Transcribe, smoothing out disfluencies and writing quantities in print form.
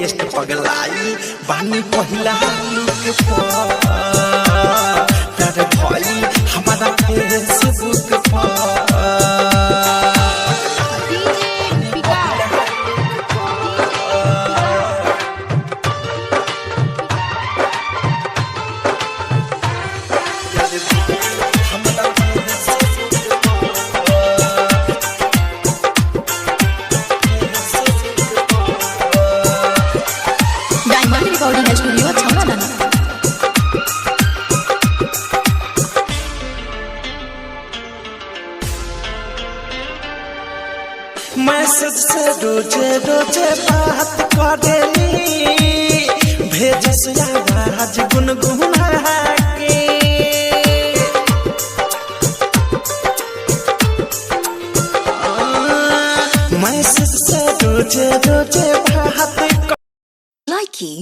test पगलाई बानी पहिला लुक पर प्यार भइल हमारा फेसबुक पर मैसेज से रोजे रोजे बात करेली भेज से आवाज गुनगुना के मैसेज से रोजे रोजे बात Likey